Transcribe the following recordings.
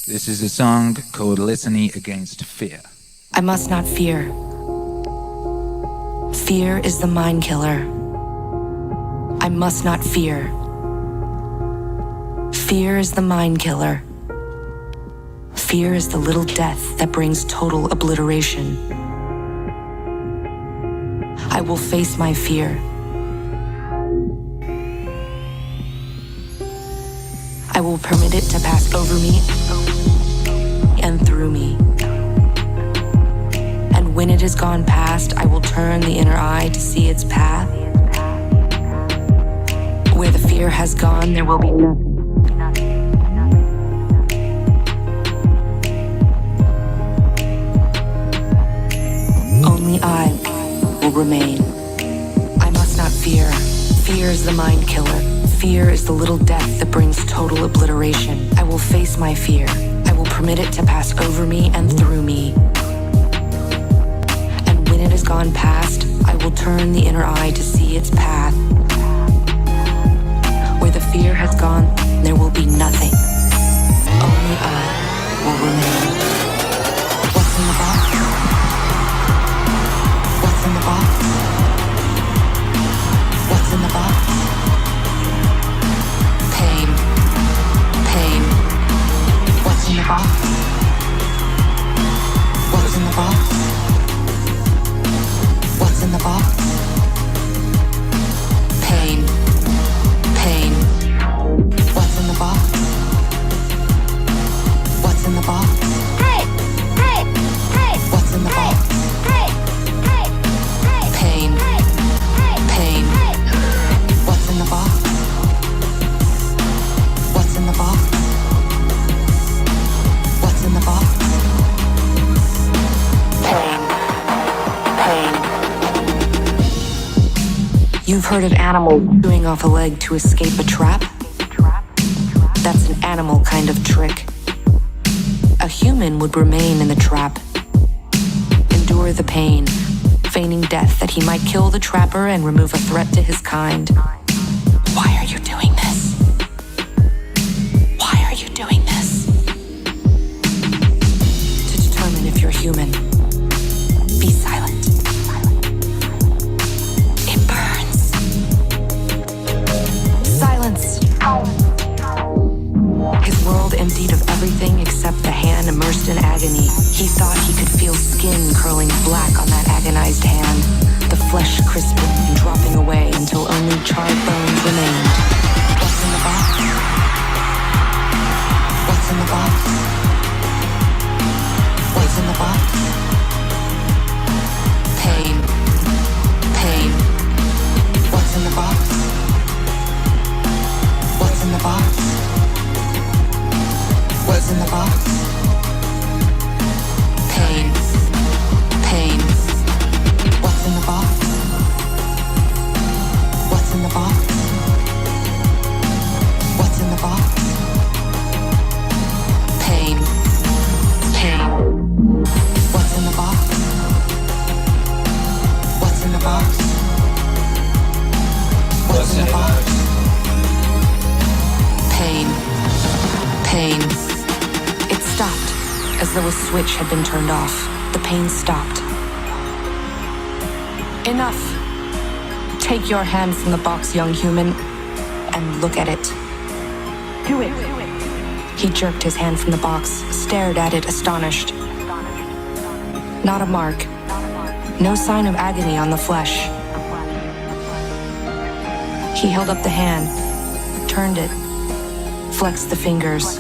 This is a song called Litany Against Fear. I must not fear. Fear is the mind killer. I must not fear. Fear is the mind killer. Fear is the little death that brings total obliteration. I will face my fear. I will permit it to pass over me and through me. And when it has gone past, I will turn the inner eye to see its path. Where the fear has gone, there will be nothing. Only I will remain. I must not fear. Fear is the mind killer. Fear is the little death that brings total obliteration. I will face my fear. I will permit it to pass over me and through me. And when it has gone past, I will turn the inner eye to see its path. Where the fear has gone, there will be nothing. Only I will remain. What's in the box? What's in the box? What's in the box? Pain. Pain. What's in the box? What's in the box? What's in the box? Pain. Pain. What's in the box? What's in the box? Hey! Hey! Hey! What's in the box? Hey! Hey! Hey! Pain. Pain. What's in the box? What's in the box? What's in the box? Pain. Pain. You've heard of animals chewing off a leg to escape a trap? That's an animal kind of trick. A human would remain in the trap, endure the pain, feigning death that he might kill the trapper and remove a threat to his kind. Why are you doing this? Why are you doing this? To determine if you're human, be silent. It burns. Silence. His world emptied of everything except the hand immersed in agony. He thought he could feel skin curling black on that agonized hand, the flesh crisping and dropping away until only charred bones remained. What's in the box? What's in the box? What's in the box? Pain. Pain. What's in the box? What's in the box? What's in the box? Pain. Pain. What's in the box? What's in the box? What's in the box? Pain. Pain. What's in the box? What's in the box? What's in the box? Pain. Pain. It stopped, as though a switch had been turned off. The pain stopped. Enough. Take your hand from the box, young human, and look at it. Do it. He jerked his hand from the box, stared at it astonished. Not a mark. No sign of agony on the flesh. He held up the hand, turned it, flexed the fingers.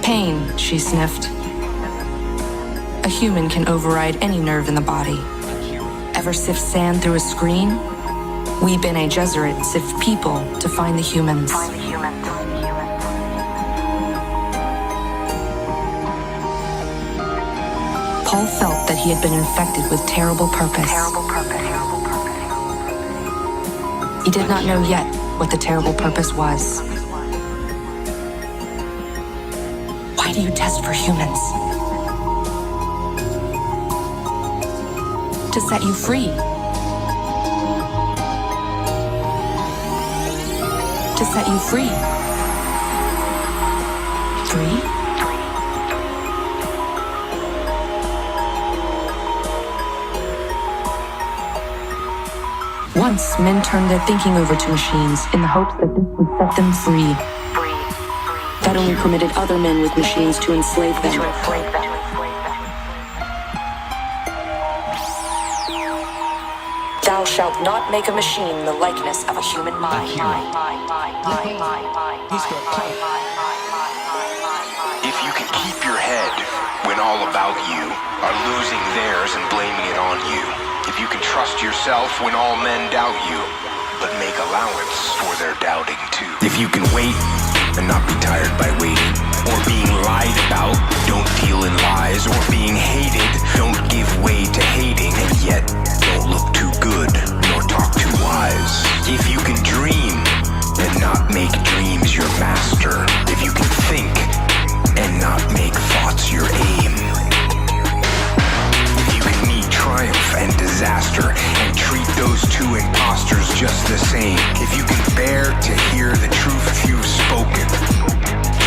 Pain, she sniffed. A human can override any nerve in the body. Ever sift sand through a screen? We Bene Gesserit sift people to find the humans. Paul felt that he had been infected with terrible purpose. He did not know yet what the terrible purpose was. Why do you test for humans? To set you free. To set you free. free? Once, men turned their thinking over to machines in the hopes that this would set them free. That only permitted other men with machines to enslave them. Thou shalt not make a machine the likeness of a human mind. If you can keep your head when all about you are losing theirs and blaming it on you, if you can trust yourself when all men doubt you, but make allowance for their doubting too. If you can wait and not be tired by waiting, or being lied about, don't deal in lies, or being hated, don't give way to hating, and yet don't look too good nor talk too wise. If you can dream and not make dreams your master, if you can think and not make thoughts your aim, if you can meet triumph and disaster and treat those two imposters just the same, if you can bear to hear the truth you've spoken,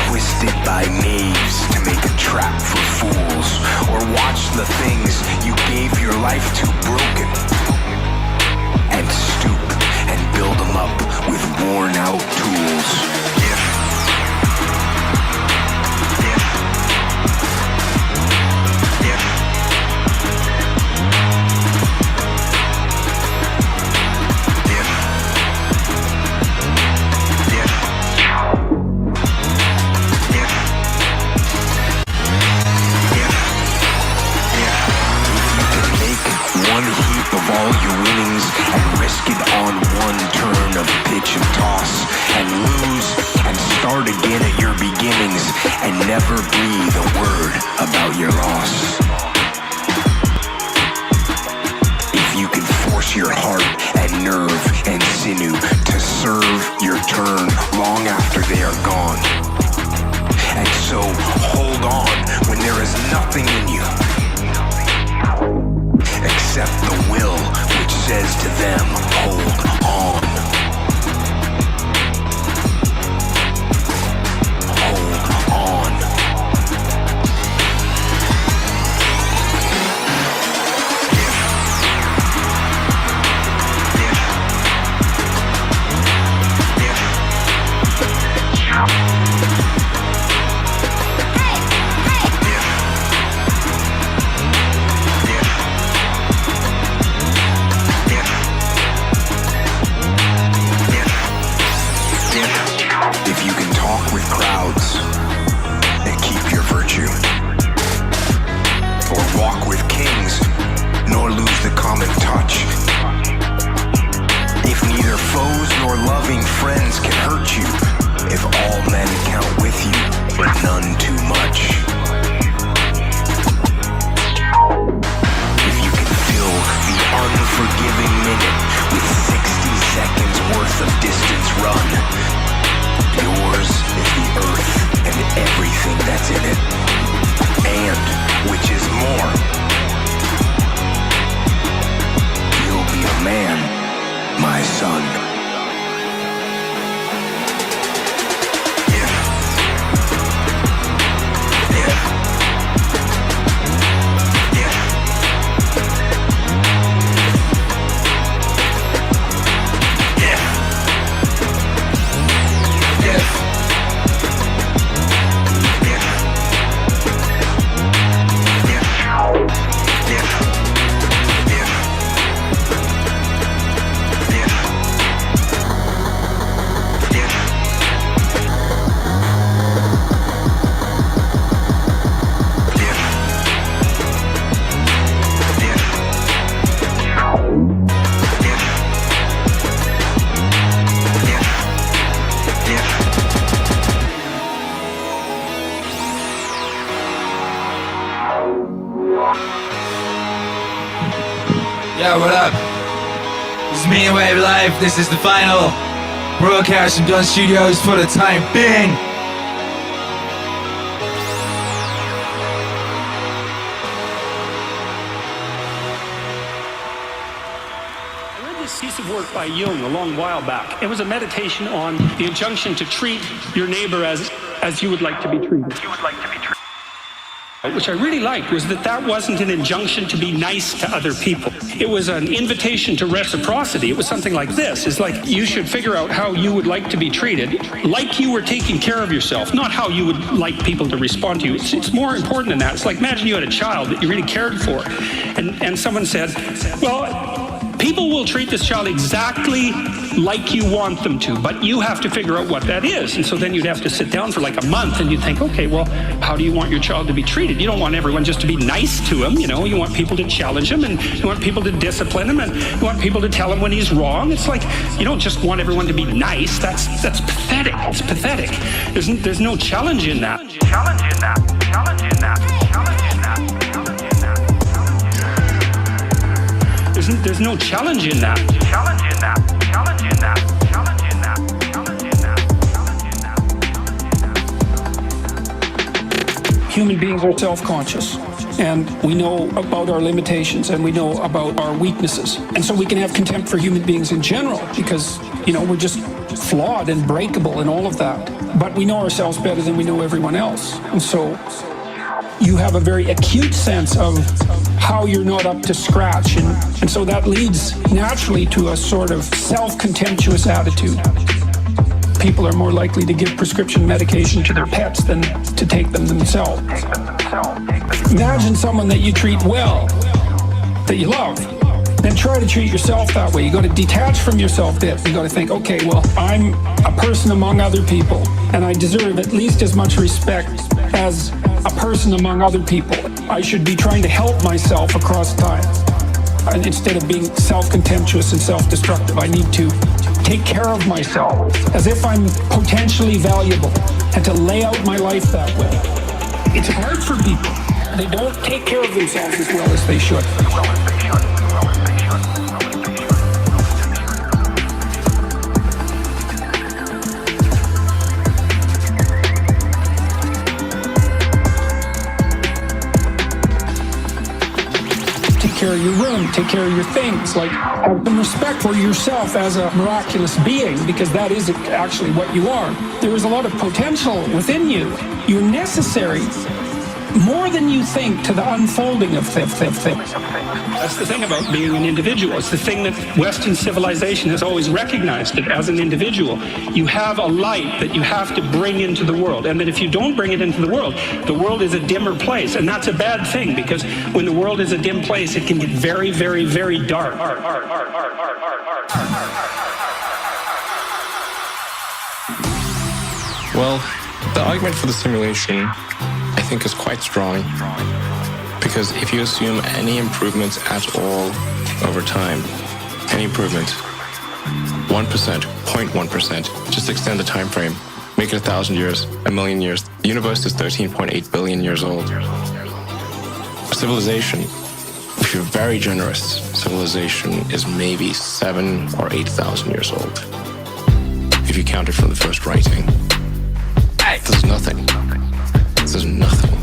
twisted by knaves to make a trap for fools, or watch the things you gave your life to broken, and stoop and build them up with worn out tools. One heap of all your winnings and risk it on one turn of pitch and toss, and lose and start again at your beginnings, and never breathe a word about your loss. If you can force your heart and nerve and sinew to serve your turn long after they are gone, and so hold on when there is nothing in you except the will which says to them, hold on. Hold on. If you can talk with crowds and keep your virtue, or walk with kings nor lose the common touch, if neither foes nor loving friends can hurt you, if all men count with you but none too much, if you can fill the unforgiving minute with 60 seconds worth of distance run, yours is the earth and everything that's in it, and, which is more, you'll be a man, my son. Yo, what up? This is MEANINGWAVE Live. This is the final broadcast from Dunn Studios for the time being. I read this piece of work by Jung a long while back. It was a meditation on the injunction to treat your neighbor as as you would like to be treated. Which I really liked was that wasn't an injunction to be nice to other people. It was an invitation to reciprocity. It was something like this. It's like you should figure out how you would like to be treated, like you were taking care of yourself, not how you would like people to respond to you. It's more important than that. It's like imagine you had a child that you really cared for, and someone said, well, people will treat this child exactly like you want them to, but you have to figure out what that is. And so then you'd have to sit down for like a month and you'd think, okay, well, how do you want your child to be treated? You don't want everyone just to be nice to him, you know, you want people to challenge him and you want people to discipline him and you want people to tell him when he's wrong. It's like, you don't just want everyone to be nice. That's pathetic. It's pathetic. There's no challenge in that. There's no challenge in that. Human beings are self-conscious, and we know about our limitations and we know about our weaknesses. And so we can have contempt for human beings in general because, you know, we're just flawed and breakable and all of that. But we know ourselves better than we know everyone else. And so you have a very acute sense of how you're not up to scratch. And so that leads naturally to a sort of self-contemptuous attitude. People are more likely to give prescription medication to their pets than to take them themselves. Imagine someone that you treat well, that you love. Then try to treat yourself that way. You got to detach from yourself a bit. You got to think, okay, well, I'm a person among other people, and I deserve at least as much respect as a person among other people. I should be trying to help myself across time. And instead of being self-contemptuous and self-destructive, I need to take care of myself as if I'm potentially valuable and to lay out my life that way. It's hard for people. They don't take care of themselves as well as they should. Take care of your room, take care of your things, like have some respect for yourself as a miraculous being, because that is actually what you are. There is a lot of potential within you. You're necessary more than you think to the unfolding of things. That's the thing about being an individual. It's the thing that Western civilization has always recognized, that as an individual, you have a light that you have to bring into the world, and that if you don't bring it into the world is a dimmer place, and that's a bad thing, because when the world is a dim place, it can get very, very, very dark. Well, the argument for the simulation, I think, is quite strong, because if you assume any improvements at all over time, any improvement, 1%, 0.1%, just extend the time frame, make it 1,000 years, 1,000,000 years. The universe is 13.8 billion years old. Civilization, if you're very generous, civilization is maybe 7,000 or 8,000 years old, if you count it from the first writing. This is nothing. This is nothing.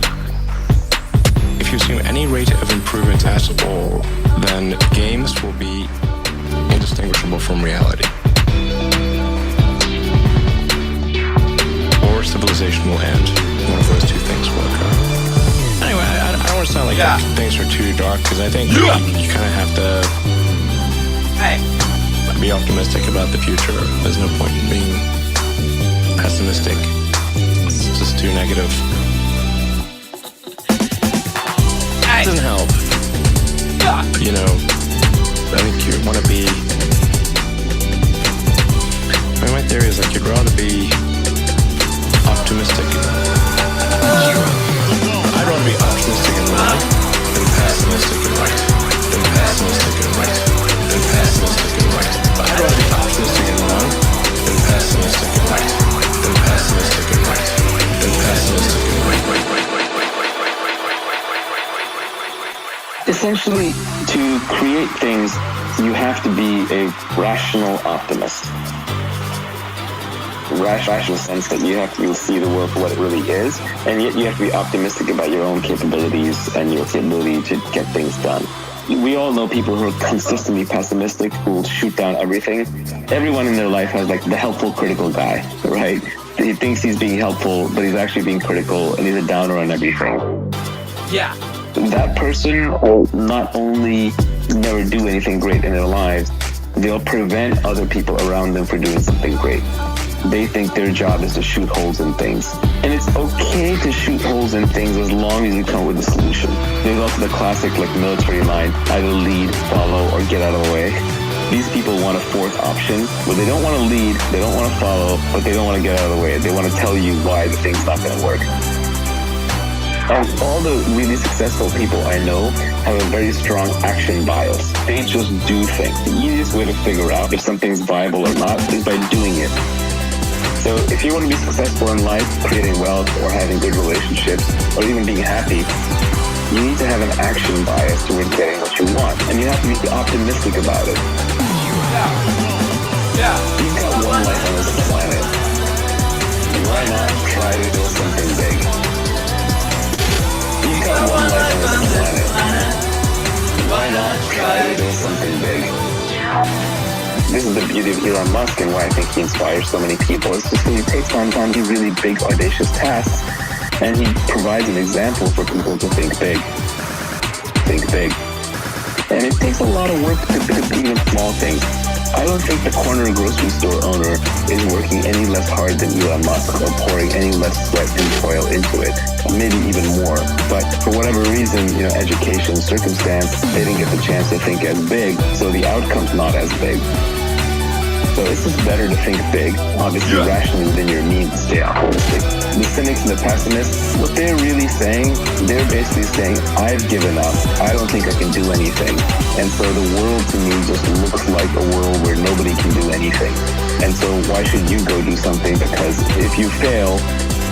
If you assume any rate of improvement at all, then games will be indistinguishable from reality. Or civilization will end. One of those two things will occur. Anyway, I don't want to sound like things are too dark, because I think you kind of have to be optimistic about the future. There's no point in being pessimistic. It's just too negative. It doesn't help. You know, I think you want to be... I mean, my theory is like you'd rather be optimistic. I'd rather be optimistic and right than pessimistic and right. Than pessimistic and right. Than pessimistic and right. I'd rather be optimistic and wrong than pessimistic and right. Than pessimistic and right. Than pessimistic and right. Essentially, to create things, you have to be a rational optimist. Rational sense that you have to see the world for what it really is, and yet you have to be optimistic about your own capabilities and your ability to get things done. We all know people who are consistently pessimistic, who will shoot down everything. Everyone in their life has like the helpful critical guy, right? He thinks he's being helpful, but he's actually being critical, and he's a downer on everything. Yeah. That person will not only never do anything great in their lives, they'll prevent other people around them from doing something great. They think their job is to shoot holes in things. And it's okay to shoot holes in things as long as you come up with a solution. There's also the classic military line, either lead, follow, or get out of the way. These people want a fourth option, where they don't want to lead, they don't want to follow, but they don't want to get out of the way. They want to tell you why the thing's not going to work. And all the really successful people I know have a very strong action bias. They just do things. The easiest way to figure out if something's viable or not is by doing it. So if you want to be successful in life, creating wealth, or having good relationships, or even being happy, you need to have an action bias toward getting what you want. And you have to be optimistic about it. Yeah. You've got one life on this planet. Why not try to do something big? You've got one life on this planet. Why not try to do something big? This is the beauty of Elon Musk and why I think he inspires so many people. It's just that he takes on these really big, audacious tasks, and he provides an example for people to think big. Think big. And it takes a lot of work to pick up even small things. I don't think the corner grocery store owner is working any less hard than Elon Musk or pouring any less sweat and toil into it. Maybe even more. But for whatever reason, education, circumstance, they didn't get the chance to think as big, so the outcome's not as big. So it's just better to think big, obviously rationally, than your means to stay optimistic. The cynics and the pessimists, what they're really saying, they're basically saying, I've given up. I don't think I can do anything. And so the world to me just looks like a world where nobody can do anything. And so why should you go do something? Because if you fail,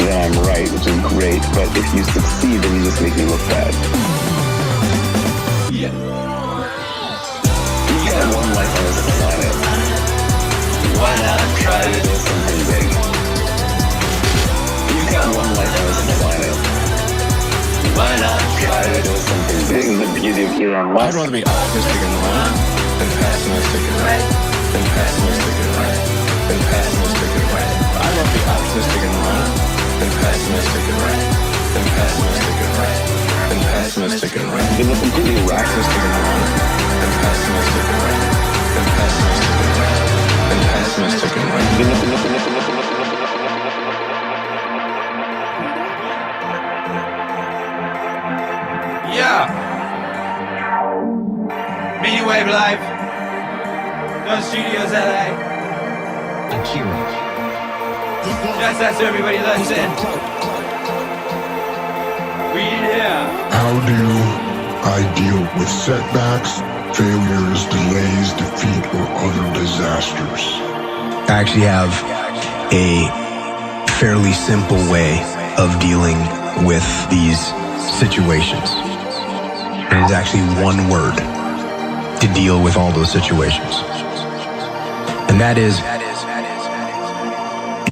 then I'm right, which is great. But if you succeed, then you just make me look bad. Yeah. You got one life on this planet. Why not try to do something big? You've got one life on this planet. Why not try to do something big? This is the beauty of Elon Musk. I'd rather be optimistic and wrong than pessimistic and right. Than pessimistic and right. Than pessimistic and right. I'd rather be optimistic and wrong than pessimistic and right. Than pessimistic and right. Than pessimistic and right. It was completely Optimistic and wrong than pessimistic and right. Than pessimistic and right. Than pessimistic and right. Yeah. MEANINGWAVE Live. Gun Studios LA. Akira. That's so everybody listen. We here. How do I deal with setbacks, failures, delays, defeat, or other disasters? I actually have a fairly simple way of dealing with these situations. And it's actually one word to deal with all those situations. And that is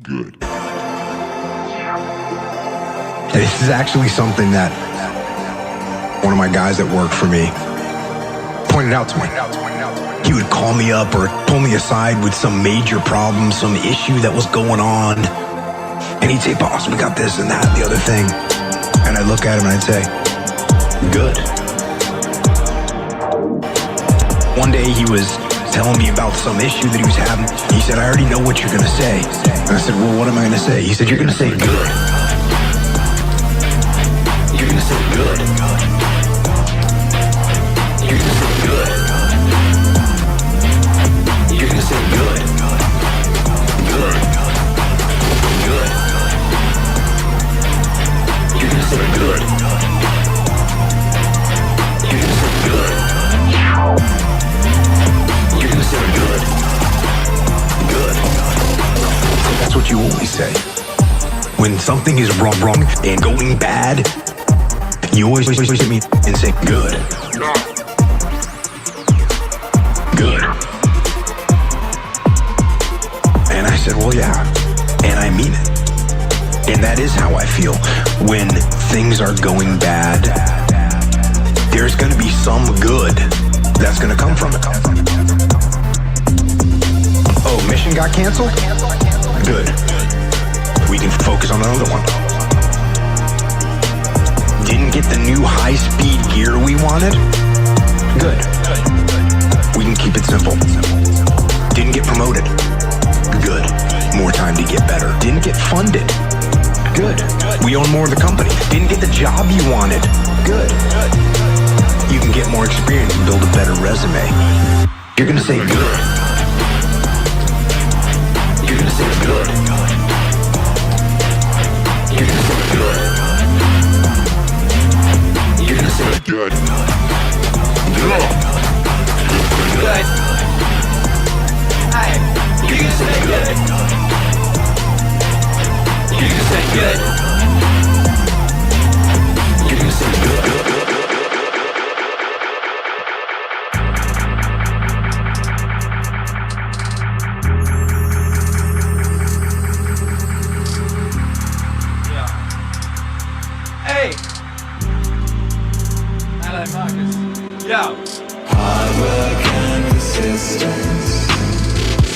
Good. And this is actually something that one of my guys that worked for me pointed out to me. He would call me up or pull me aside with some major problem, some issue that was going on. And he'd say, boss, we got this and that, the other thing. And I'd look at him and I'd say, good. One day he was telling me about some issue that he was having. He said, I already know what you're gonna say. And I said, well, what am I gonna say? He said, you're gonna say good. You're gonna say good. You're gonna say good. You're gonna say good. Good. Good. You're gonna say good. You're gonna say good. You're gonna say good. Good. That's what you always say. When something is wrong and going bad, you always look at me and say good. Good. And I said, well, yeah. And I mean it. And that is how I feel. When things are going bad, there's going to be some good that's going to come from it. Oh, mission got canceled? Good. We can focus on another one. Didn't get the new high-speed gear we wanted? Good. We can keep it simple. Didn't get promoted? Good. More time to get better. Didn't get funded? Good. We own more of the company. Didn't get the job you wanted? Good. You can get more experience and build a better resume. You're gonna say good. You're gonna say good. You're gonna say good. You're gonna say good. Good. Good. Hi. You're gonna say good. You're gonna say good. You're gonna say good. Hey! Hello, Marcus. Yo! Hard work and persistence,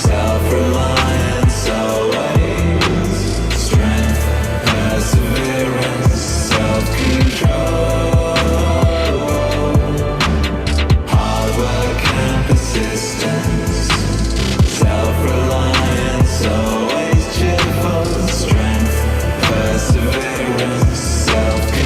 self-reliance always, strength, perseverance, self-control. Hard work and persistence, self-reliance always, cheerful, strength, perseverance, self-control.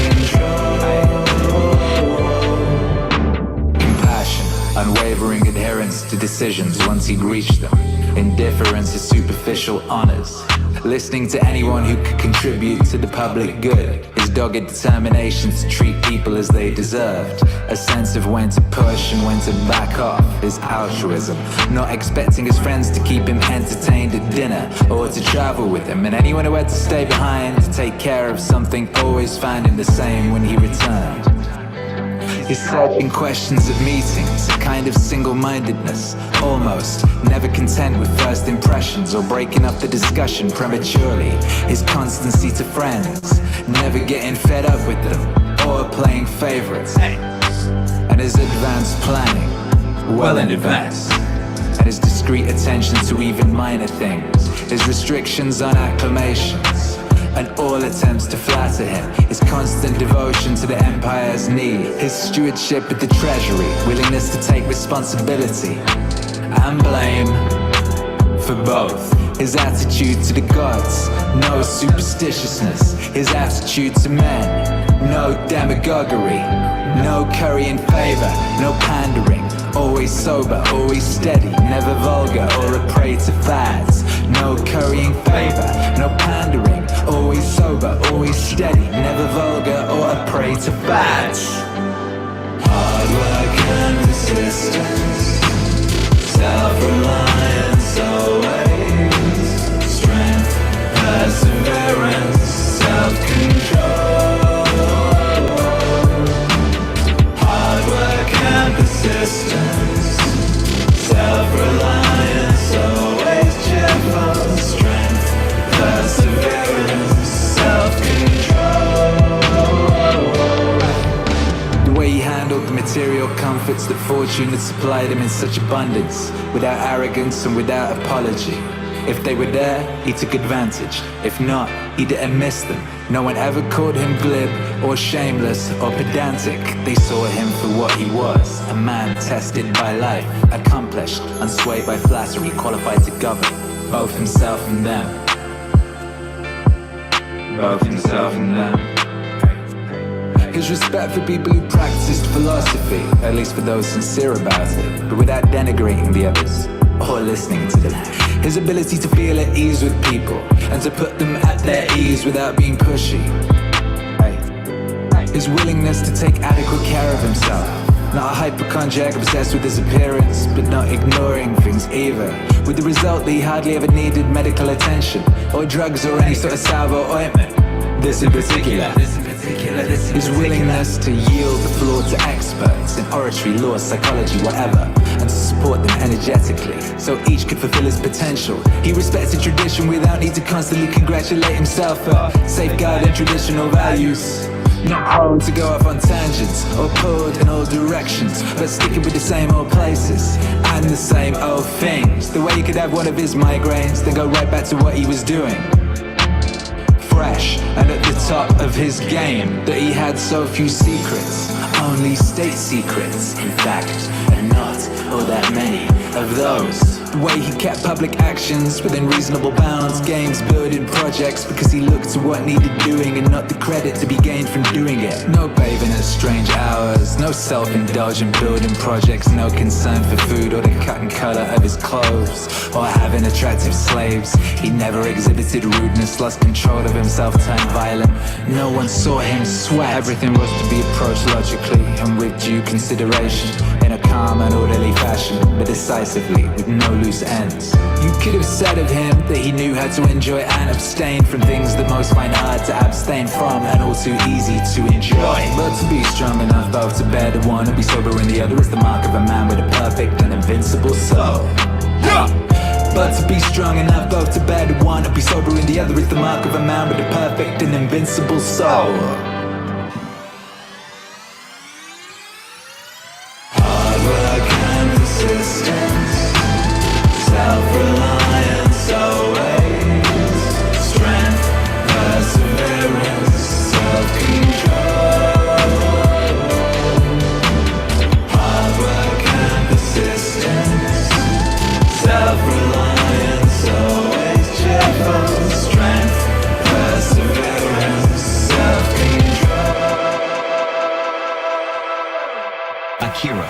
Compassion, unwavering adherence to decisions once he'd reached them. Indifference is superficial honors. Listening to anyone who could contribute to the public good. His dogged determination to treat people as they deserved. A sense of when to push and when to back off. His altruism. Not expecting his friends to keep him entertained at dinner or to travel with him. And anyone who had to stay behind to take care of something always found him the same when he returned. His searching questions at meetings, a kind of single-mindedness, almost, never content with first impressions or breaking up the discussion prematurely. His constancy to friends, never getting fed up with them or playing favorites. And his advanced planning, well in advance. And his discreet attention to even minor things. His restrictions on acclamations. And all attempts to flatter him, his constant devotion to the empire's need, his stewardship at the treasury, willingness to take responsibility and blame for both. His attitude to the gods, no superstitiousness. His attitude to men, no demagoguery, no currying favor, no pandering. Always sober, always steady, never vulgar or a prey to fads. No currying favor, no pandering. Always sober, always steady, never vulgar or a prey to fads. Hard work and persistence, self-reliance always, strength, perseverance, self-control. Hard work and persistence, self-reliance always, cheerful, strength, perseverance, self-control. The way he handled the material comforts that fortune had supplied him in such abundance, without arrogance and without apology. If they were there, he took advantage. If not, he didn't miss them. No one ever called him glib or shameless or pedantic. They saw him for what he was, a man tested by life, accomplished, unswayed by flattery, qualified to govern both himself and them. Both himself and them. His respect for people who practiced philosophy, at least for those sincere about it, but without denigrating the others or listening to them. His ability to feel at ease with people and to put them at their ease without being pushy. His willingness to take adequate care of himself. Not a hypochondriac obsessed with his appearance, but not ignoring things either. With the result that he hardly ever needed medical attention, or drugs or any sort of salve or ointment. This in particular. His willingness to yield the floor to experts in oratory, law, psychology, whatever, and to support them energetically, so each could fulfill his potential. He respected tradition without need to constantly congratulate himself for safeguarding traditional values. Not prone to go off on tangents or pulled in all directions, but sticking with the same old places and the same old things. The way he could have one of his migraines, then go right back to what he was doing. top of his game, that he had so few secrets, only state secrets, in fact, and not all that many of those. The way he kept public actions within reasonable bounds, games, building projects, because he looked to what needed doing and not the credit to be gained from doing it. No bathing at strange hours, no self-indulgent building projects, no concern for food or the cut and color of his clothes, or having attractive slaves. He never exhibited rudeness, lost control of himself, turned violent. No one saw him sweat. Everything was to be approached logically and with due consideration, in a calm and orderly fashion, but decisively, with no loose ends. You could have said of him that he knew how to enjoy and abstain from things that most find hard to abstain from and all too easy to enjoy. But to be strong enough both to bear the one and be sober in the other is the mark of a man with a perfect and invincible soul. But to be strong enough both to bear the one and be sober in the other is the mark of a man with a perfect and invincible soul. Hard work and persistence, self-reliance always, strength, perseverance, self-control. Hard work and persistence, self-reliance always, cheerful, strength, perseverance, self-control. Akira.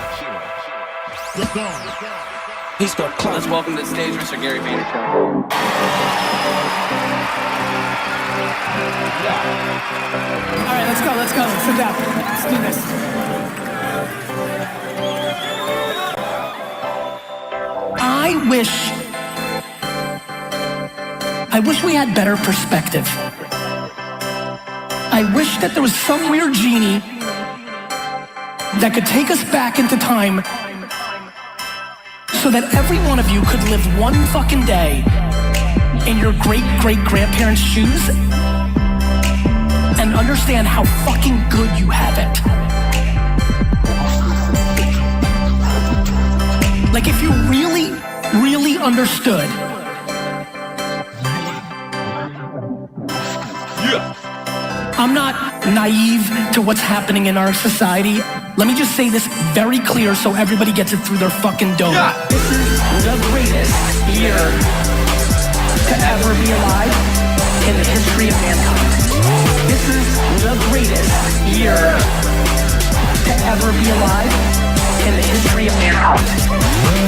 He's got close. Let's welcome to the stage Mr. Gary Peterson. Alright, let's go. Sit down. Let's do this. I wish we had better perspective. I wish that there was some weird genie that could take us back into time so that every one of you could live one fucking day in your great-great-grandparents' shoes and understand how fucking good you have it. Like if you really, really understood. I'm not naive to what's happening in our society. Let me just say this very clear so everybody gets it through their fucking dome. This is the greatest year to ever be alive in the history of mankind. This is the greatest year to ever be alive in the history of mankind.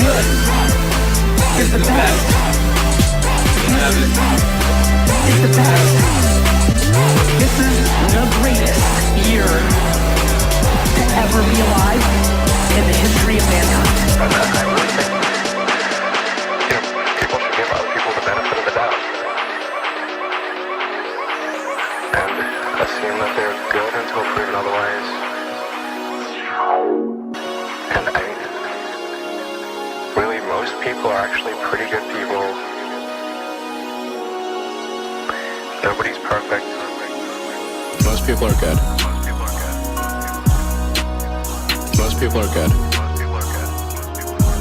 Good is the best. It's the best. This is the greatest year to ever be alive in the history of mankind. I really think, people should give other people the benefit of the doubt. And assume that they're good until proven otherwise. And I mean, really, most people are actually pretty good people. Nobody's perfect. Most people are good. Most people are good.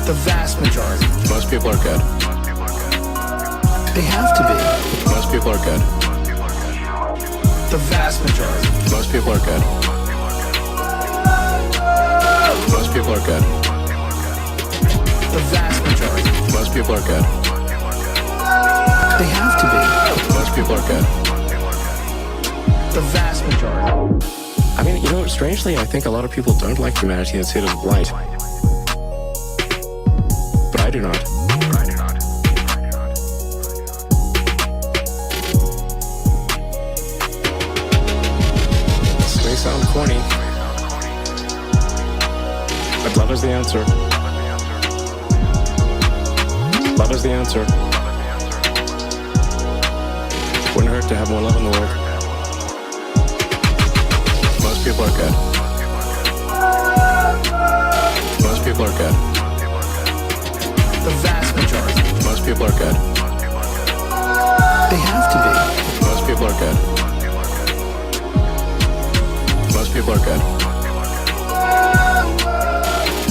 The vast majority. Most people are good. They have to be. Most people are good. The vast majority. Most people are good. Most people are good. The vast majority. Most people are good. They have to be. Most people are good. The vast majority. I mean, you know, strangely, I think a lot of people don't like humanity and see it as blight. But I do not. This may sound corny, but love is the answer. Love is the answer. Wouldn't hurt to have more love in the world. Most people are good. Most people are good. The vast majority. Most people are good. They have to be. Most people are good. Most people are good.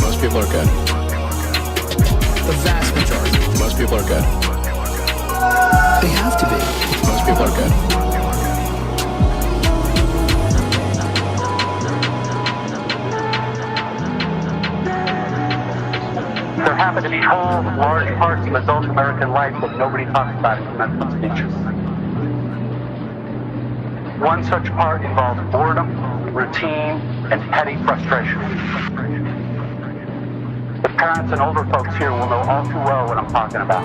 Most people are good. The vast majority. Most people are good. They have to be. Most people are good. to control large parts of adult American life that nobody talks about in commencement speeches. One such part involves boredom, routine, and petty frustration. The parents and older folks here will know all too well what I'm talking about.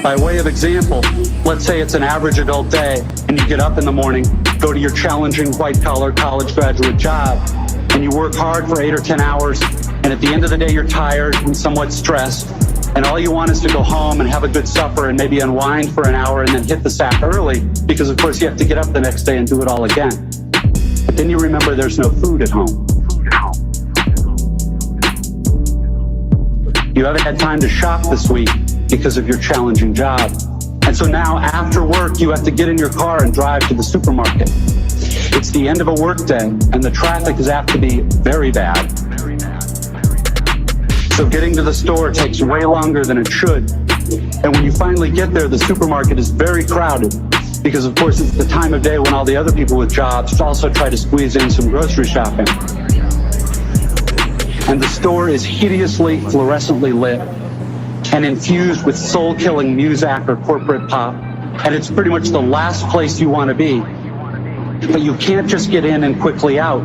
By way of example, let's say it's an average adult day and you get up in the morning, go to your challenging white-collar college graduate job, and you work hard for 8 or 10 hours, and at the end of the day you're tired and somewhat stressed, and all you want is to go home and have a good supper and maybe unwind for an hour and then hit the sack early, because of course you have to get up the next day and do it all again. But then you remember there's no food at home. You haven't had time to shop this week because of your challenging job. And so now after work, you have to get in your car and drive to the supermarket. It's the end of a work day and the traffic is apt to be very bad. So getting to the store takes way longer than it should. And when you finally get there, the supermarket is very crowded because of course it's the time of day when all the other people with jobs also try to squeeze in some grocery shopping. And the store is hideously fluorescently lit and infused with soul-killing music or corporate pop, and it's pretty much the last place you want to be. But you can't just get in and quickly out.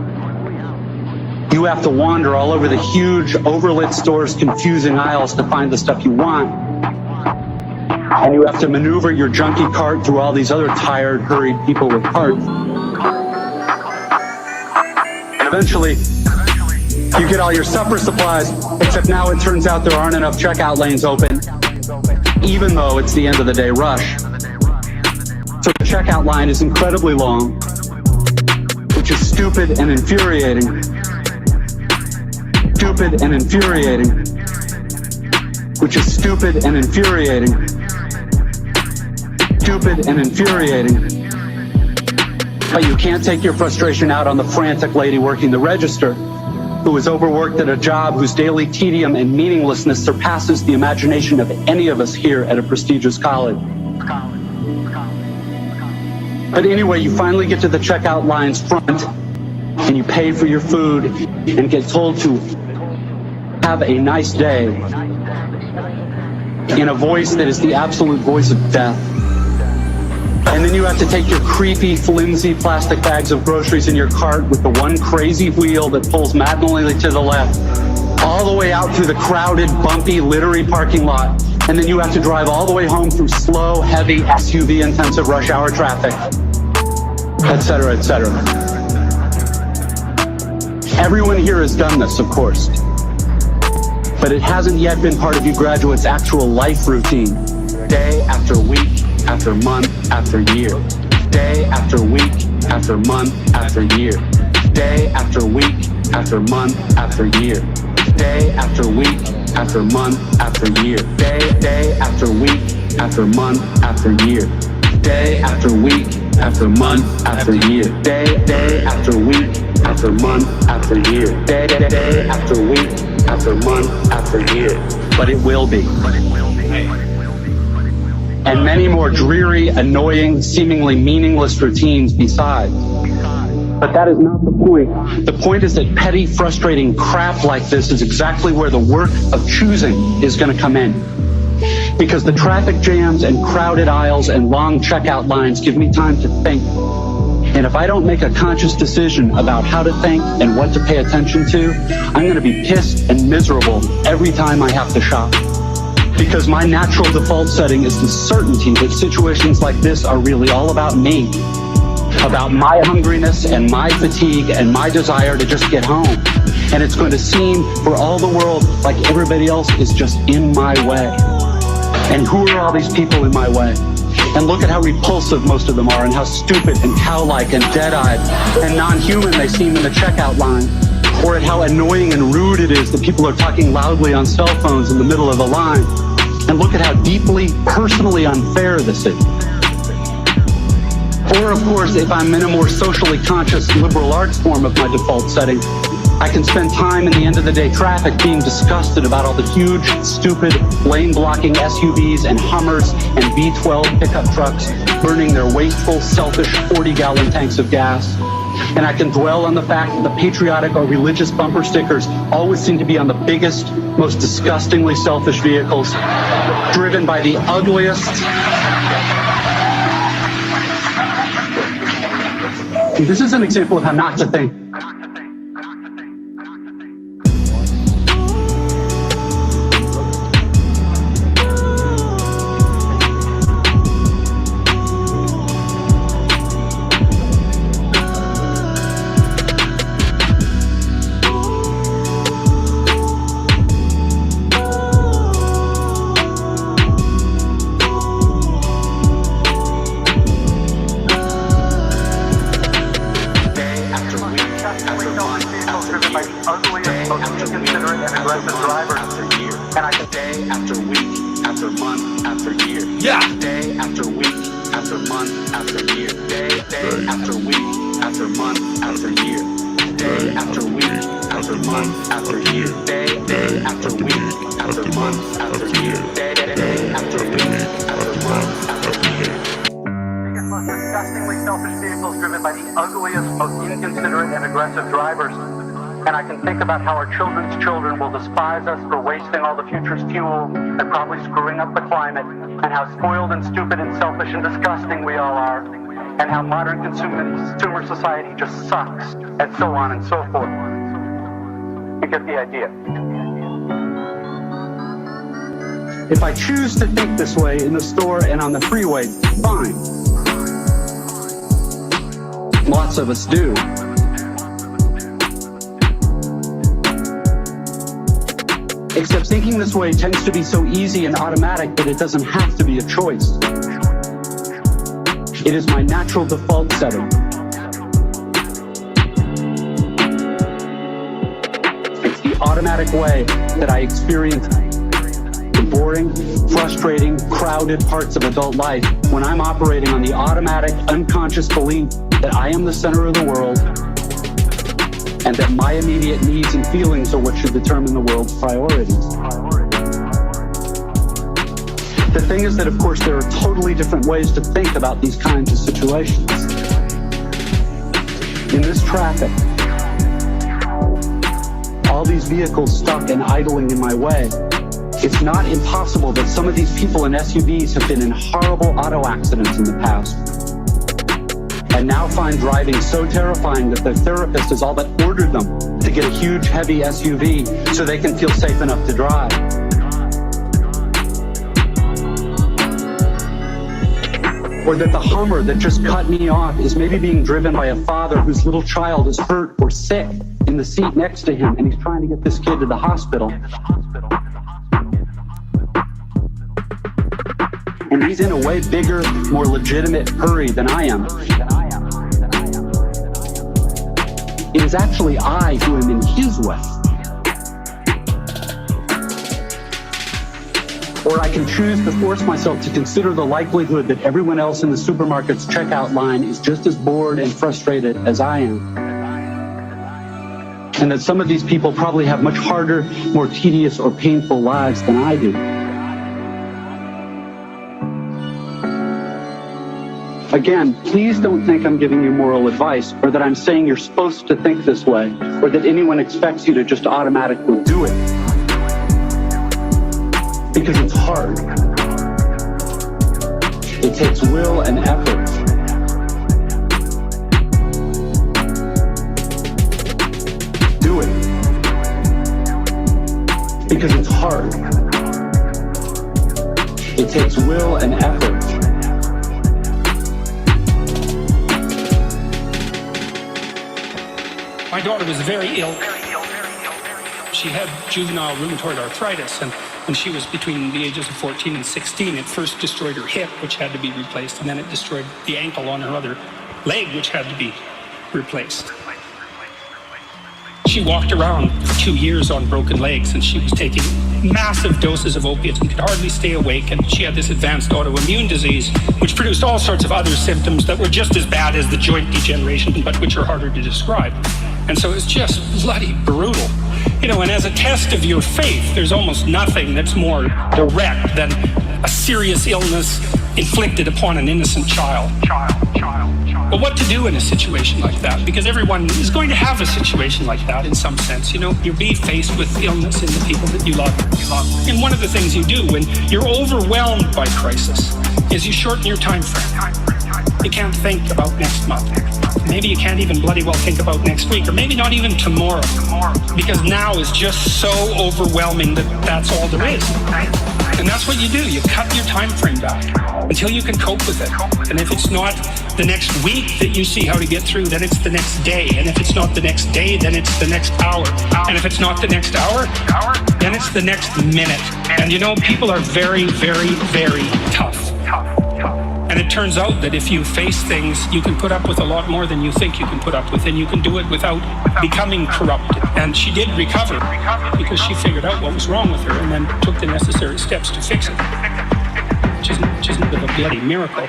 You have to wander all over the huge, overlit store's confusing aisles to find the stuff you want. And you have to maneuver your junky cart through all these other tired, hurried people with carts. And eventually, you get all your supper supplies, except now it turns out there aren't enough checkout lanes open, even though it's the end of the day rush. So the checkout line is incredibly long, which is stupid and infuriating. Stupid and infuriating. Which is stupid and infuriating. Stupid and infuriating. But you can't take your frustration out on the frantic lady working the register, who is overworked at a job whose daily tedium and meaninglessness surpasses the imagination of any of us here at a prestigious college. But anyway, you finally get to the checkout line's front, and you pay for your food and get told to have a nice day in a voice that is the absolute voice of death. And then you have to take your creepy, flimsy plastic bags of groceries in your cart with the one crazy wheel that pulls maddeningly to the left, all the way out through the crowded, bumpy, littery parking lot. And then you have to drive all the way home through slow, heavy, SUV-intensive rush hour traffic, etc., etc. Everyone here has done this, of course. But it hasn't yet been part of you graduates' actual life routine, day after week, after month, after year. Day after week, after month, after year. Day after week, after month, after year. Day after week, after month, after year. Day after week, after month, after year. Day after week, after month, after year. Day after week, after month, after year. Day after week, after month, after year. But it will be. And many more dreary, annoying, seemingly meaningless routines besides. But that is not the point. The point is that petty, frustrating crap like this is exactly where the work of choosing is going to come in. Because the traffic jams and crowded aisles and long checkout lines give me time to think. And if I don't make a conscious decision about how to think and what to pay attention to, I'm going to be pissed and miserable every time I have to shop. Because my natural default setting is the certainty that situations like this are really all about me. About my hungriness and my fatigue and my desire to just get home. And it's going to seem for all the world like everybody else is just in my way. And who are all these people in my way? And look at how repulsive most of them are and how stupid and cow-like and dead-eyed and non-human they seem in the checkout line. Or at how annoying and rude it is that people are talking loudly on cell phones in the middle of the line. And look at how deeply, personally unfair this is. Or, of course, if I'm in a more socially conscious liberal arts form of my default setting, I can spend time in the end of the day traffic being disgusted about all the huge, stupid, lane-blocking SUVs and Hummers and V12 pickup trucks burning their wasteful, selfish 40-gallon tanks of gas. And I can dwell on the fact that the patriotic or religious bumper stickers always seem to be on the biggest, most disgustingly selfish vehicles, driven by the ugliest. This is an example of how not to think. How our children's children will despise us for wasting all the future's fuel and probably screwing up the climate, and how spoiled and stupid and selfish and disgusting we all are, and how modern consumer society just sucks, and so on and so forth. You get the idea. If I choose to think this way in the store and on the freeway, fine. Lots of us do. Except thinking this way tends to be so easy and automatic that it doesn't have to be a choice. It is my natural default setting. It's the automatic way that I experience the boring, frustrating, crowded parts of adult life when I'm operating on the automatic, unconscious belief that I am the center of the world and that my immediate needs and feelings are what should determine the world's priorities. The thing is that, of course, there are totally different ways to think about these kinds of situations. In this traffic, all these vehicles stuck and idling in my way, it's not impossible that some of these people in SUVs have been in horrible auto accidents in the past, and now find driving so terrifying that their therapist has all but ordered them to get a huge, heavy SUV so they can feel safe enough to drive. Or that the Hummer that just cut me off is maybe being driven by a father whose little child is hurt or sick in the seat next to him, and he's trying to get this kid to the hospital. And he's in a way bigger, more legitimate hurry than I am. It is actually I who am in his way. Or I can choose to force myself to consider the likelihood that everyone else in the supermarket's checkout line is just as bored and frustrated as I am. And that some of these people probably have much harder, more tedious or painful lives than I do. Again, please don't think I'm giving you moral advice, or that I'm saying you're supposed to think this way, or that anyone expects you to just automatically do it. Because it's hard. It takes will and effort. Do it. Because it's hard. It takes will and effort. My daughter was very ill. She had juvenile rheumatoid arthritis, and when she was between the ages of 14 and 16, it first destroyed her hip, which had to be replaced, and then it destroyed the ankle on her other leg, which had to be replaced. She walked around for 2 years on broken legs, and she was taking massive doses of opiates and could hardly stay awake, and she had this advanced autoimmune disease, which produced all sorts of other symptoms that were just as bad as the joint degeneration, but which are harder to describe. And so it's just bloody brutal. You know, and as a test of your faith, there's almost nothing that's more direct than a serious illness inflicted upon an innocent child. But what to do in a situation like that? Because everyone is going to have a situation like that in some sense. You know, you'll be faced with illness in the people that you love. And one of the things you do when you're overwhelmed by crisis is you shorten your time frame. You can't think about next month. Maybe you can't even bloody well think about next week, or maybe not even tomorrow. Because now is just so overwhelming that that's all there is. And that's what you do. You cut your time frame back until you can cope with it. And if it's not the next week that you see how to get through, then it's the next day. And if it's not the next day, then it's the next hour. And if it's not the next hour, then it's the next minute. And you know, people are very, very, very tough. And it turns out that if you face things, you can put up with a lot more than you think you can put up with, and you can do it without becoming corrupted. And she did recover because she figured out what was wrong with her and then took the necessary steps to fix it, which is a bit of a bloody miracle.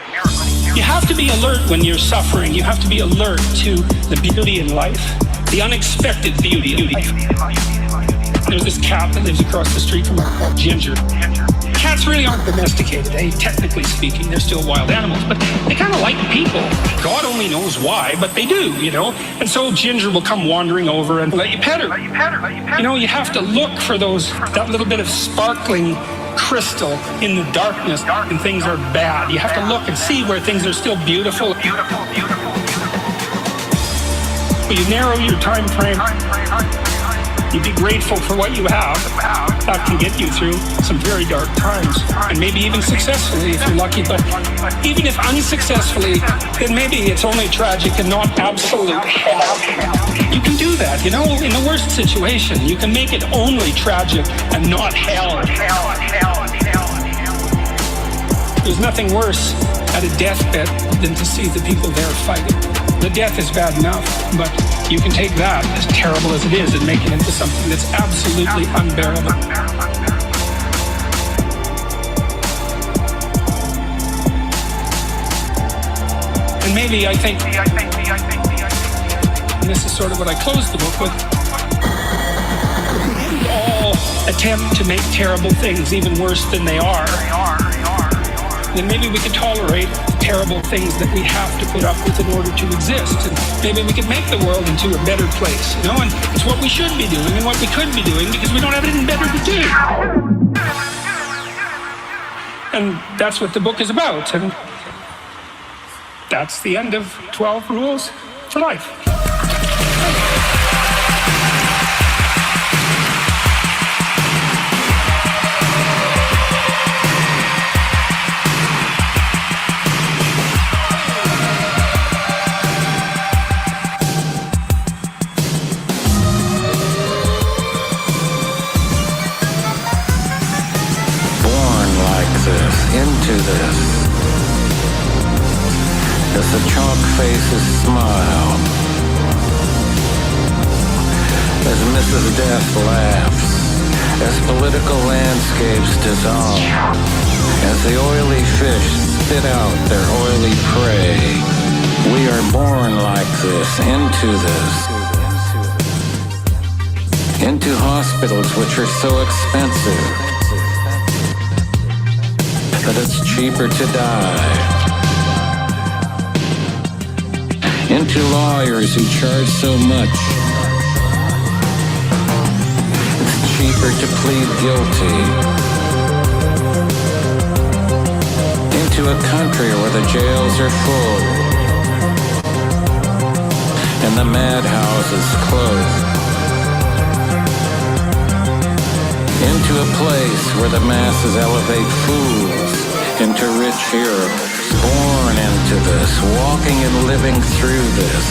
You have to be alert when you're suffering. You have to be alert to the beauty in life, the unexpected beauty in life. There's this cat that lives across the street from her called Ginger. Cats really aren't domesticated, technically speaking. They're still wild animals, but they kind of like people. God only knows why, but they do, you know. And so Ginger will come wandering over and let you pet her. You know, you have to look for that little bit of sparkling crystal in the darkness when things are bad. You have to look and see where things are still beautiful. You narrow your time frame. You be grateful for what you have. That can get you through some very dark times, and maybe even successfully if you're lucky. But even if unsuccessfully, then maybe it's only tragic and not absolute hell. You can do that, you know. In the worst situation, you can make it only tragic and not hell. There's nothing worse at a deathbed than to see the people there fighting. The death is bad enough, but you can take that, as terrible as it is, and make it into something that's absolutely unbearable. And maybe I think, and this is sort of what I closed the book with, we all attempt to make terrible things even worse than they are. Then maybe we could tolerate the terrible things that we have to put up with in order to exist. And maybe we could make the world into a better place, you know? And it's what we should be doing and what we could be doing because we don't have anything better to do. And that's what the book is about. And that's the end of 12 Rules for Life. Into this, as the chalk faces smile, as Mrs. Death laughs, as political landscapes dissolve, as the oily fish spit out their oily prey. We are born like this, into hospitals which are so expensive that it's cheaper to die. Into lawyers who charge so much, it's cheaper to plead guilty. Into a country where the jails are full and the madhouses closed. Into a place where the masses elevate fools into rich heroes. Born into this, walking and living through this,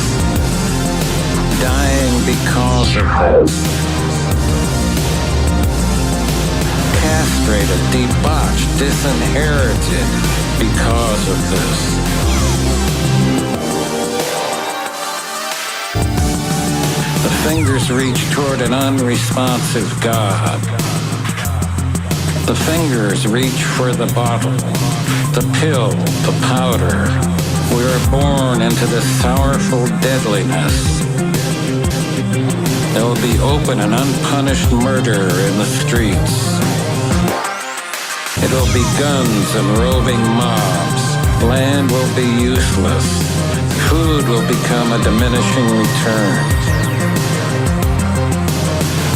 dying because of this. Castrated, debauched, disinherited because of this. The fingers reach toward an unresponsive God. The fingers reach for the bottle, the pill, the powder. We are born into this sorrowful deadliness. There will be open and unpunished murder in the streets. It will be guns and roving mobs. Land will be useless. Food will become a diminishing return.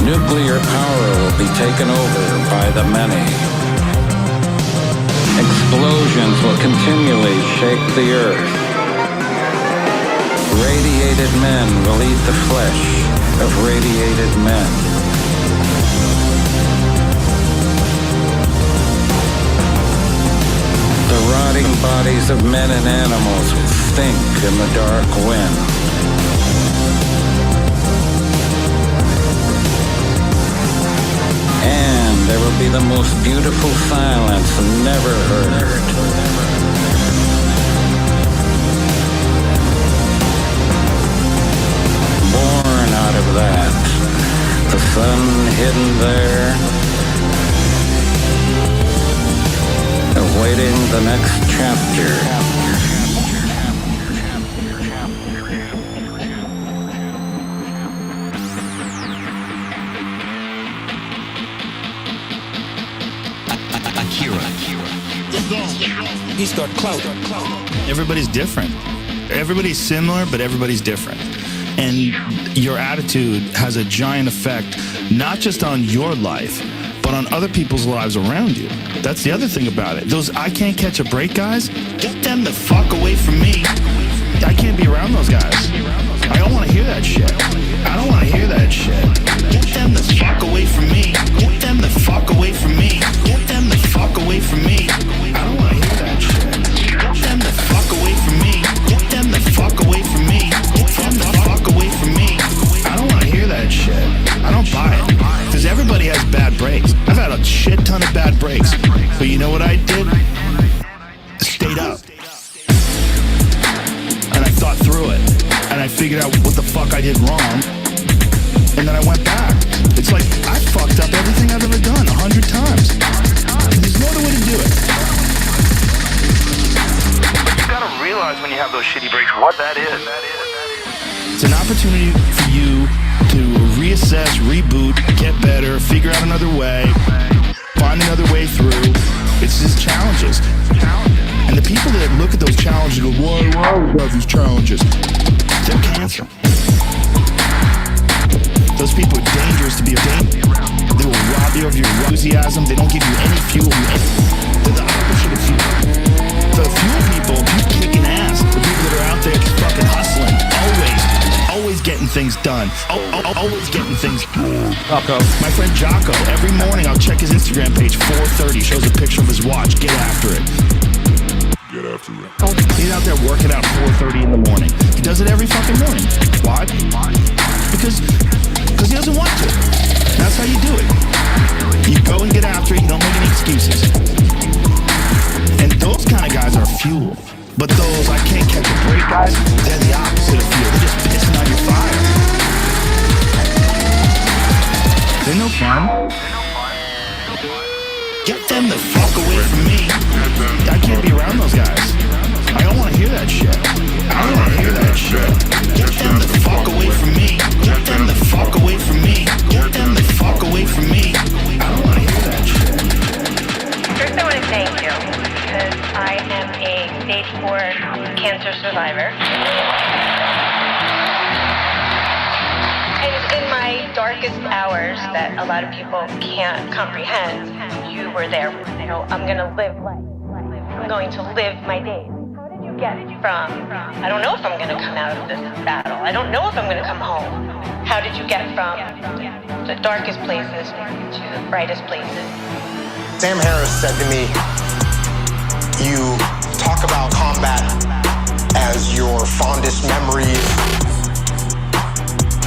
Nuclear power will be taken over by the many. Explosions will continually shake the earth. Radiated men will eat the flesh of radiated men. The rotting bodies of men and animals will stink in the dark wind. And there will be the most beautiful silence never heard. Born out of that, the sun hidden there, awaiting the next chapter. He's got clout. Everybody's different. Everybody's similar, but everybody's different. And your attitude has a giant effect, not just on your life, but on other people's lives around you. That's the other thing about it. Those I can't catch a break guys, get them the fuck away from me. I can't be around those guys. I don't want to hear that shit. I don't want to hear that shit. Get them the fuck away from me. Get them the fuck away from me. Get them the fuck away from me. I don't want to hear that shit. Get them the fuck away from me. Get them the fuck away from me. Get them the fuck away from me. I don't want to hear that shit. I don't buy it. Because everybody has bad breaks. I've had a shit ton of bad breaks. But you know what I did? Stayed up. And I thought through it. And I figured out what the fuck I did wrong. And then I went back. It's like, I fucked up everything I've ever done 100 times. And there's no other way to do it. But you gotta realize when you have those shitty breaks what that is. It's an opportunity for you to reassess, reboot, get better, figure out another way, find another way through. It's just challenges. And the people that look at those challenges and go, why do I have these challenges? They're cancer. Those people are dangerous to be around. They will rob you of your enthusiasm. They don't give you any fuel. They're the opposite of fuel. The fuel people keep kicking ass. The people that are out there fucking hustling. Always getting things done. Always getting things done. Jocko. My friend Jocko, every morning I'll check his Instagram page, 4:30, shows a picture of his watch. Get after it. Get after it. He's out there working out 4:30 in the morning. He does it every fucking morning. Why? Because he doesn't want to. That's how you do it. You go and get after it. You don't make any excuses. And those kind of guys are fuel. But those I can't catch a break guys, they're the opposite of fuel. They're just pissing on your fire. They're no fun. Get them the fuck away from me. I can't be around those guys. I don't want to hear that shit. I don't want to hear that shit. Get them the fuck away from me. Get them the fuck away from me. Get them the fuck away from me. I don't want to hear that shit. First, I want to thank you because I am a stage 4 cancer survivor. And in my darkest hours that a lot of people can't comprehend, you were there. You know, I'm going to live life. I'm going to live my days. How did you get from, I don't know if I'm going to come out of this battle. I don't know if I'm going to come home. How did you get from the darkest places to the brightest places? Sam Harris said to me, you talk about combat as your fondest memories,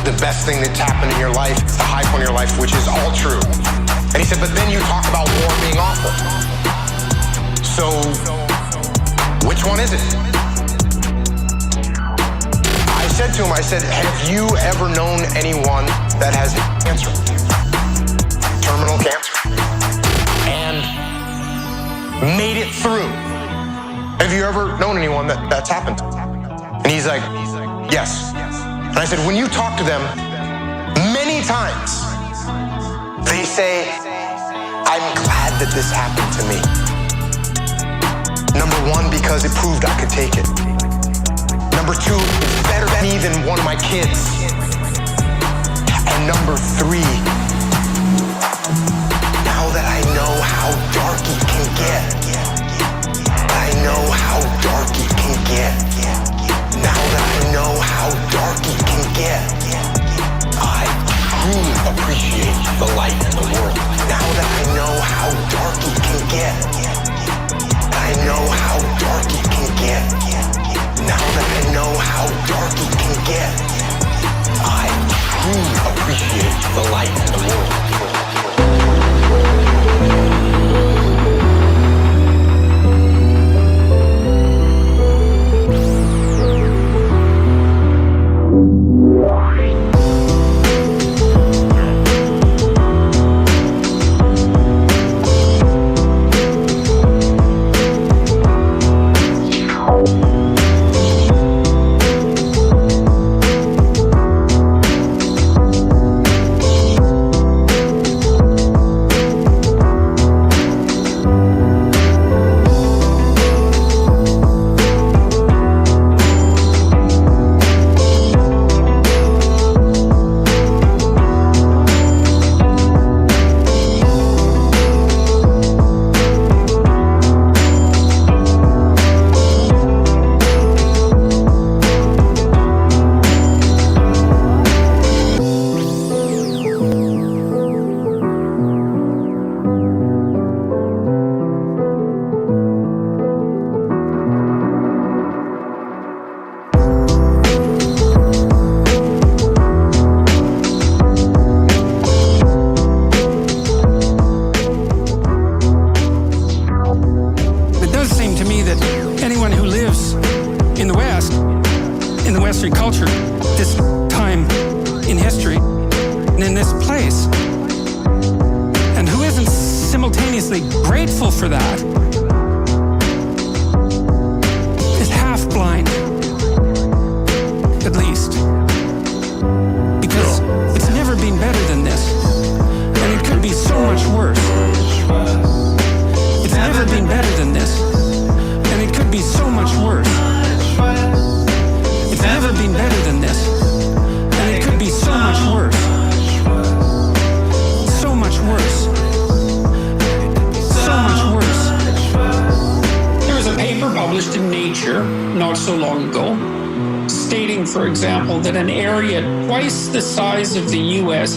the best thing that's happened in your life, the high point of your life, which is all true. And he said, but then you talk about war being awful. So, which one is it? I said to him, have you ever known anyone that has cancer? Terminal cancer. And made it through. Have you ever known anyone that's happened to? And he's like, yes. And I said, when you talk to them, many times. They say, I'm glad that this happened to me. Number one, because it proved I could take it. Number two, it's better than me than one of my kids. And number three, now that I know how dark it can get, I know how dark it can get. Now that I know how dark it can get, I truly appreciate the light in the world. Now that I know how dark it can get, I know how dark it can get. Now that I know how dark it can get, I truly appreciate the light in the world.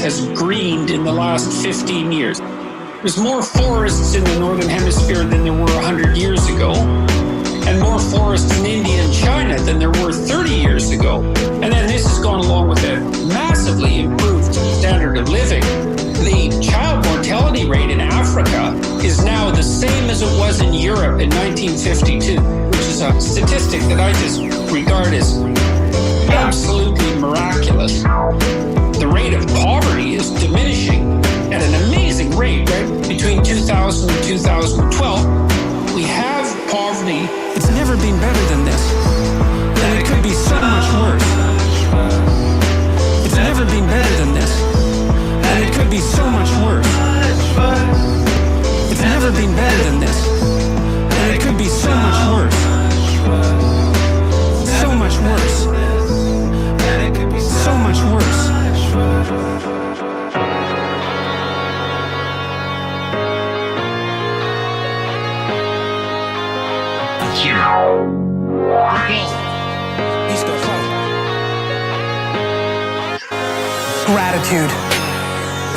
Has greened in the last 15 years. There's more forests in the Northern Hemisphere than there were 100 years ago, and more forests in India and China than there were 30 years ago. And then this has gone along with a massively improved standard of living. The child mortality rate in Africa is now the same as it was in Europe in 1952, which is a statistic that I just regard as absolutely miraculous. The rate of poverty is diminishing at an amazing rate, right? Between 2000 and 2012, we have poverty. It's never been better than this. And it could be so much worse. It's never been better than this. And it could be so much worse. It's never been better than this. And it could be so much worse. So much worse. So much worse. Gratitude.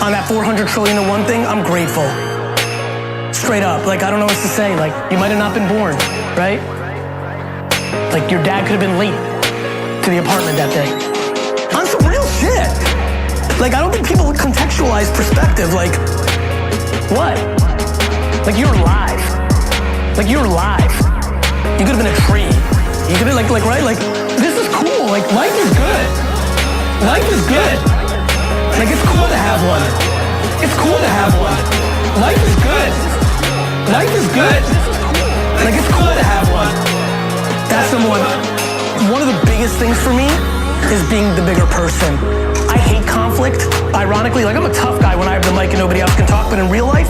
On that 400 trillion to one thing, I'm grateful. Straight up, like I don't know what to say. Like you might have not been born, right? Like your dad could have been late to the apartment that day. On some real shit. Like I don't think people would contextualize perspective. Like what? Like you're alive. Like you're alive. You could have been a tree. You could have like right? Like this is cool. Like life is good. Life is good. Like it's cool to have one. It's cool to have one. Life is good. Life is good. Like it's cool to have one. That's number one. One of the biggest things for me is being the bigger person. I hate conflict. conflict. Ironically, like I'm a tough guy when I have the mic and nobody else can talk, but in real life,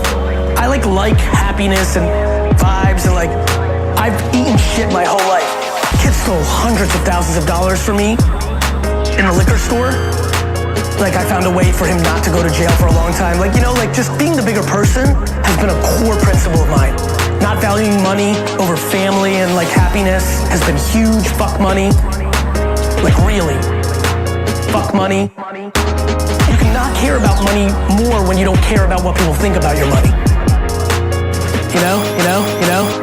I like happiness and vibes, and like I've eaten shit my whole life. Kids stole hundreds of thousands of dollars from me in the liquor store. Like I found a way for him not to go to jail for a long time. Like, you know, like just being the bigger person has been a core principle of mine. Not valuing money over family and like happiness has been huge. Fuck money. Like really. Fuck money. You cannot care about money more when you don't care about what people think about your money. You know?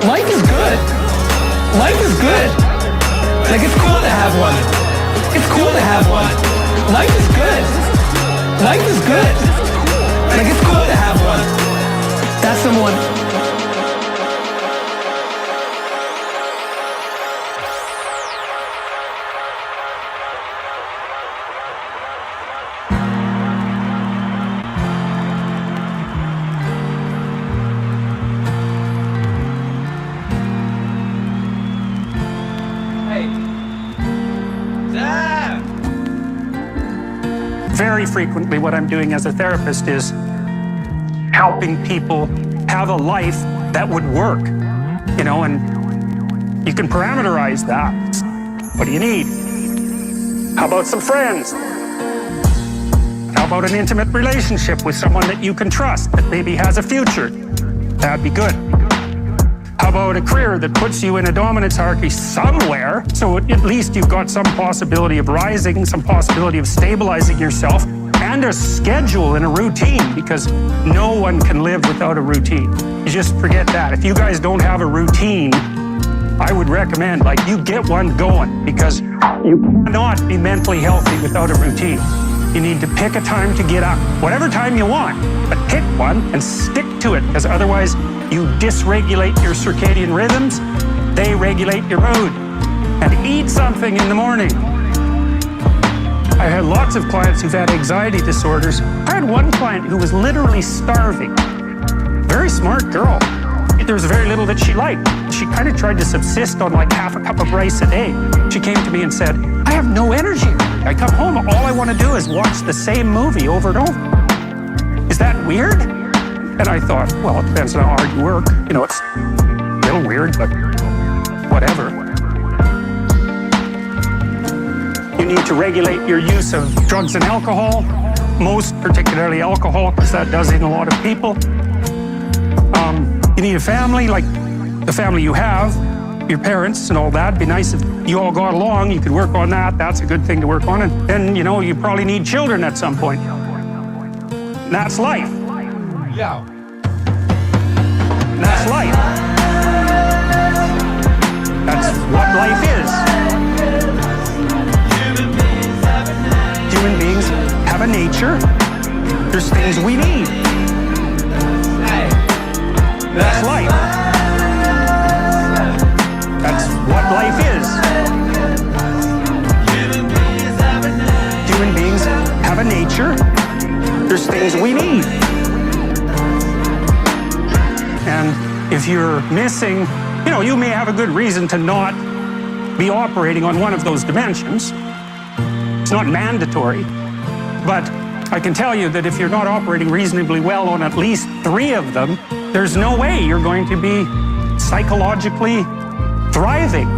Life is good. Life is good. Like it's cool to have one. It's cool to have one. Life is good. Life is good. Like it's cool to have one. That's someone. Very frequently what I'm doing as a therapist is helping people have a life that would work, you know, and you can parameterize that. What do you need? How about some friends? How about an intimate relationship with someone that you can trust, that maybe has a future? That'd be good. How about a career that puts you in a dominance hierarchy somewhere, so at least you've got some possibility of rising, some possibility of stabilizing yourself, and a schedule and a routine, because no one can live without a routine. You just forget that. If you guys don't have a routine, I would recommend, like, you get one going, because you cannot be mentally healthy without a routine. You need to pick a time to get up, whatever time you want, but pick one and stick to it, because otherwise you dysregulate your circadian rhythms, they regulate your mood. And eat something in the morning. I had lots of clients who've had anxiety disorders. I had one client who was literally starving. Very smart girl. There was very little that she liked. She kind of tried to subsist on like half a cup of rice a day. She came to me and said, I have no energy. I come home, all I want to do is watch the same movie over and over. Is that weird? And I thought, well, it depends on how hard you work. You know, it's a little weird, but whatever. You need to regulate your use of drugs and alcohol, most particularly alcohol, because that does in a lot of people. You need a family, like the family you have, your parents and all that. It'd be nice if you all got along, you could work on that. That's a good thing to work on. And then, you know, you probably need children at some point. And that's life. Yeah. That's life. That's what life is. Human beings have a nature. There's things we need. That's life. That's what life is. Human beings have a nature. There's things we need. And if you're missing, you know, you may have a good reason to not be operating on one of those dimensions. It's not mandatory, but I can tell you that if you're not operating reasonably well on at least 3 of them, there's no way you're going to be psychologically thriving.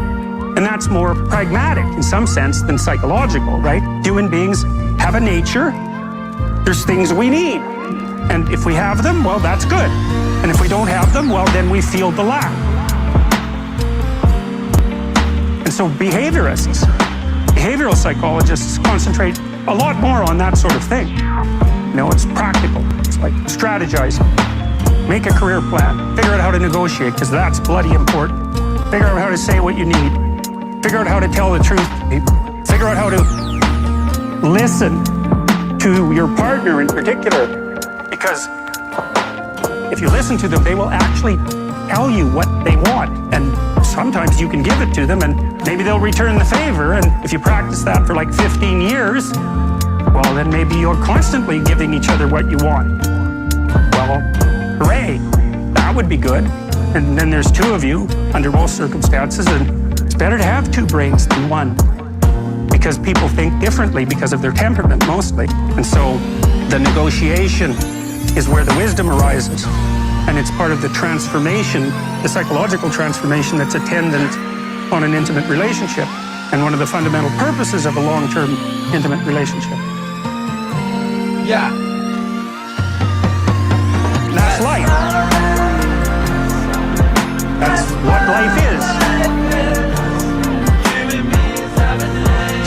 And that's more pragmatic in some sense than psychological, right? Human beings have a nature. There's things we need. And if we have them, well, that's good. And if we don't have them, well, then we feel the lack. And so behaviorists, behavioral psychologists concentrate a lot more on that sort of thing. You know, it's practical. It's like strategizing. Make a career plan. Figure out how to negotiate, because that's bloody important. Figure out how to say what you need. Figure out how to tell the truth to people. Figure out how to listen to your partner in particular, because if you listen to them, they will actually tell you what they want. And sometimes you can give it to them and maybe they'll return the favor. And if you practice that for like 15 years, well, then maybe you're constantly giving each other what you want. Well, hooray, that would be good. And then there's 2 of you under most circumstances, and it's better to have 2 brains than 1. because people think differently because of their temperament mostly. And so the negotiation is where the wisdom arises. And it's part of the transformation, the psychological transformation that's attendant on an intimate relationship. And one of the fundamental purposes of a long-term intimate relationship. Yeah. That's life. That's what life is.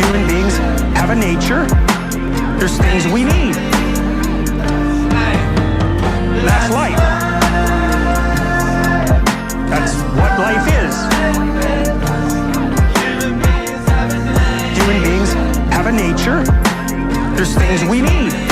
Human beings have a nature. There's things we need. That's life. That's what life is. Human beings have a nature. There's things we need.